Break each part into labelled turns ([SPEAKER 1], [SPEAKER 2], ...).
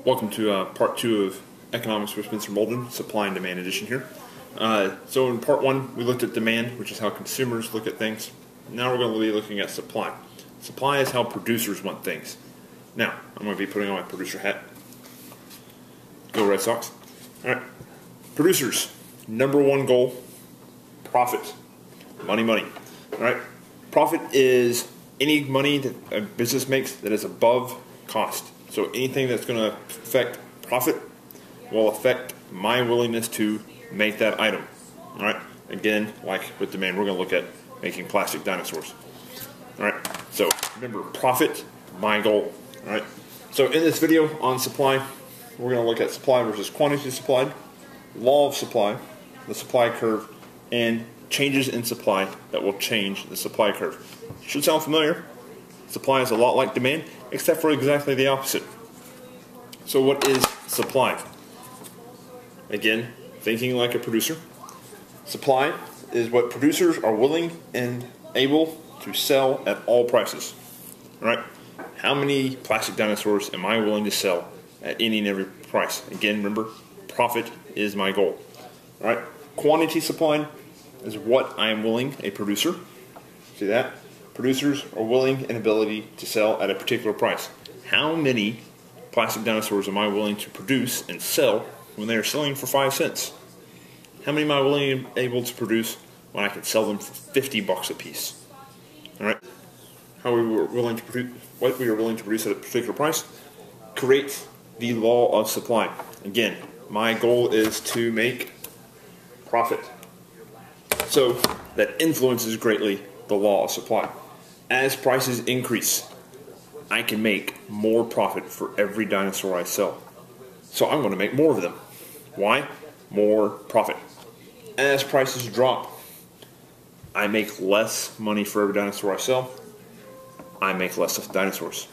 [SPEAKER 1] Welcome to part 2 of Economics with Spencer Molden, Supply and Demand Edition here. So in part 1, we looked at demand, which is how consumers look at things. Now we're going to be looking at supply. Supply is how producers want things. Now, I'm going to be putting on my producer hat. Go Red Sox. Alright, producers, number one goal, profit. Money, money. Alright, profit is any money that a business makes that is above cost. So anything that's going to affect profit will affect my willingness to make that item. Alright, again, like with demand, we're going to look at making plastic dinosaurs. Alright, so remember, profit, my goal. Alright, so in this video on supply, we're going to look at supply versus quantity supplied, law of supply, the supply curve, and changes in supply that will change the supply curve. Should sound familiar. Supply is a lot like demand, except for exactly the opposite. So what is supply? Again, thinking like a producer. Supply is what producers are willing and able to sell at all prices. Alright? How many plastic dinosaurs am I willing to sell at any and every price? Again, remember, profit is my goal. Alright? Quantity supplied is what I am willing, a producer. See that? Producers are willing and ability to sell at a particular price. How many plastic dinosaurs am I willing to produce and sell when they are selling for 5 cents? How many am I willing and able to produce when I can sell them for 50 bucks a piece? Alright? How we were willing to produce, what we are willing to produce at a particular price creates the law of supply. Again, my goal is to make profit. So that influences greatly the law of supply. As prices increase, I can make more profit for every dinosaur I sell. So I'm going to make more of them. Why? More profit. As prices drop, I make less money for every dinosaur I sell. I make less of dinosaurs.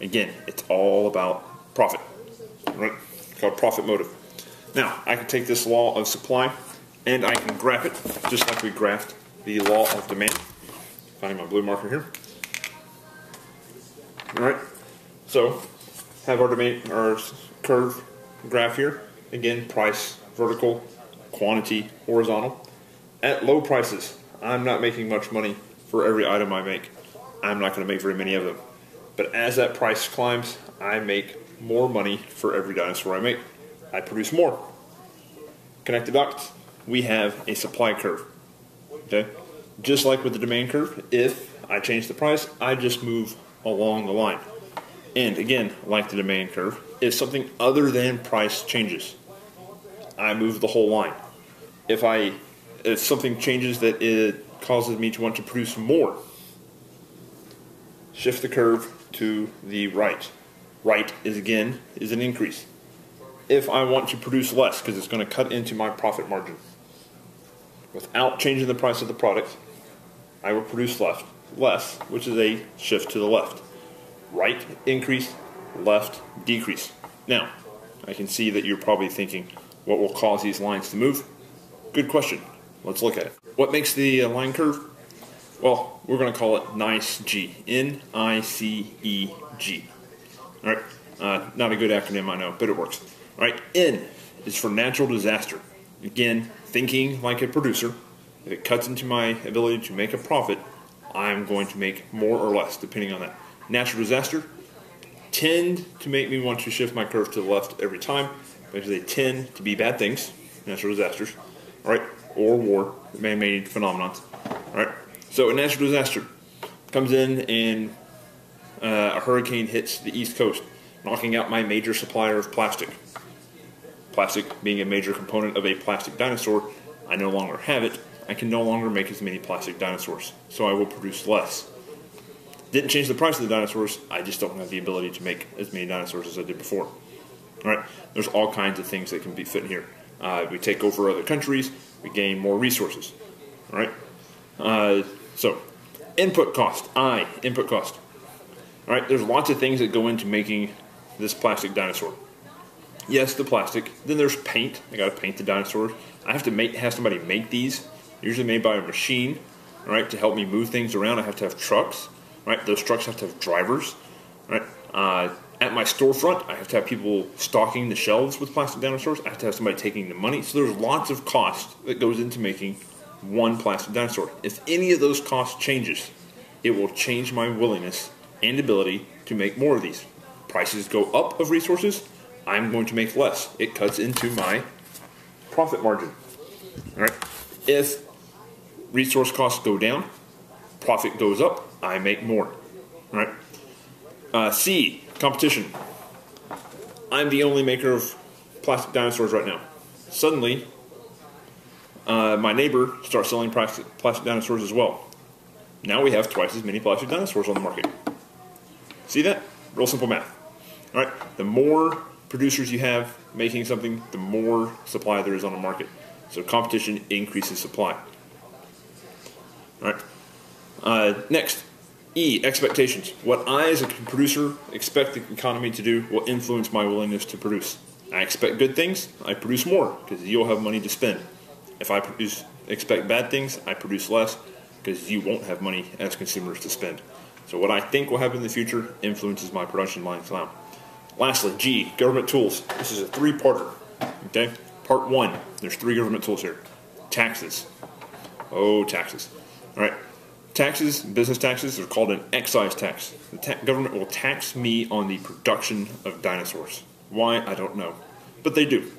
[SPEAKER 1] Again, it's all about profit. Right? It's called profit motive. Now, I can take this law of supply and I can graph it just like we graphed the law of demand. Finding my blue marker here. Alright, so have our demand, our curve graph here. Again, price vertical, quantity horizontal. At low prices, I'm not making much money for every item I make. I'm not going to make very many of them. But as that price climbs, I make more money for every dinosaur I make. I produce more. Connect the dots. We have a supply curve. Okay? Just like with the demand curve, if I change the price, I just move along the line. And again, like the demand curve, if something other than price changes, I move the whole line. If something changes that it causes me to want to produce more, shift the curve to the right. Right is again an increase. If I want to produce less because it's going to cut into my profit margin, without changing the price of the product, I will produce less, which is a shift to the left. Right, increase, left, decrease. Now, I can see that you're probably thinking, what will cause these lines to move? Good question. Let's look at it. What makes the line curve? Well, we're going to call it NICE-G. N-I-C-E-G. All right, not a good acronym, I know, but it works. All right, N is for natural disaster. Again, thinking like a producer. If it cuts into my ability to make a profit, I'm going to make more or less, depending on that. Natural disaster tend to make me want to shift my curve to the left every time, because they tend to be bad things, natural disasters, all right, or war, man-made phenomenons. All right, so a natural disaster comes in and a hurricane hits the East Coast, knocking out my major supplier of plastic. Plastic being a major component of a plastic dinosaur, I no longer have it. I can no longer make as many plastic dinosaurs, so I will produce less. Didn't change the price of the dinosaurs, I just don't have the ability to make as many dinosaurs as I did before. Alright, there's all kinds of things that can be fit in here. We take over other countries, we gain more resources. Alright, so input cost, input cost. Alright, there's lots of things that go into making this plastic dinosaur. Yes, the plastic. Then there's paint. I gotta paint the dinosaurs. I have to have somebody make these. Usually made by a machine, right? To help me move things around, I have to have trucks, right? Those trucks have to have drivers, right? At my storefront, I have to have people stocking the shelves with plastic dinosaurs. I have to have somebody taking the money. So there's lots of cost that goes into making one plastic dinosaur. If any of those costs changes, it will change my willingness and ability to make more of these. Prices go up of resources, I'm going to make less. It cuts into my profit margin. All right. If resource costs go down, profit goes up, I make more. All right. C, competition. I'm the only maker of plastic dinosaurs right now. Suddenly, my neighbor starts selling plastic dinosaurs as well. Now we have twice as many plastic dinosaurs on the market. See that? Real simple math. All right. The more producers you have making something, the more supply there is on the market. So competition increases supply. All right. Next, E, expectations. What I as a producer expect the economy to do will influence my willingness to produce. I expect good things, I produce more because you'll have money to spend. If I expect bad things, I produce less because you won't have money as consumers to spend. So what I think will happen in the future influences my production lines now. Lastly, G, government tools. This is a three-parter. Okay? Part 1, there's 3 government tools here. Taxes. Oh, taxes. All right. Taxes, business taxes, are called an excise tax. The government will tax me on the production of dinosaurs. Why? I don't know. But they do.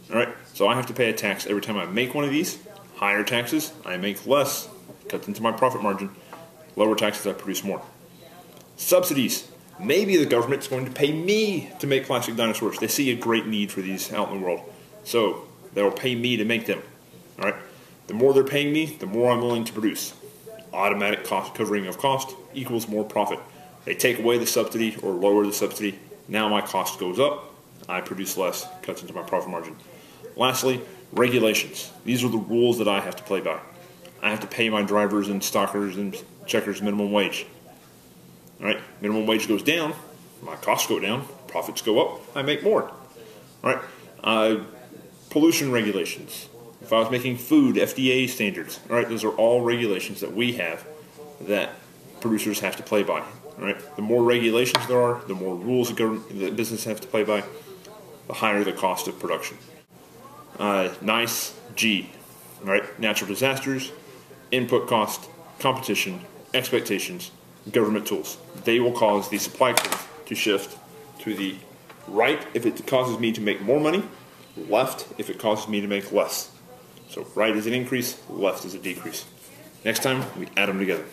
[SPEAKER 1] All right. So I have to pay a tax every time I make one of these. Higher taxes, I make less. Cuts into my profit margin. Lower taxes, I produce more. Subsidies. Maybe the government's going to pay me to make plastic dinosaurs. They see a great need for these out in the world. So they'll pay me to make them. All right. The more they're paying me, the more I'm willing to produce. Automatic cost covering of cost equals more profit. They take away the subsidy or lower the subsidy. Now my cost goes up. I produce less. Cuts into my profit margin. Lastly, regulations. These are the rules that I have to play by. I have to pay my drivers and stockers and checkers minimum wage. All right, minimum wage goes down, my costs go down, profits go up, I make more. All right, pollution regulations. If I was making food, FDA standards. All right, those are all regulations that we have that producers have to play by. All right, the more regulations there are, the more rules the business have to play by, the higher the cost of production. Nice G. All right, natural disasters, input cost, competition, expectations, government tools. They will cause the supply curve to shift to the right if it causes me to make more money, left if it causes me to make less. So right is an increase, left is a decrease. Next time, we add them together.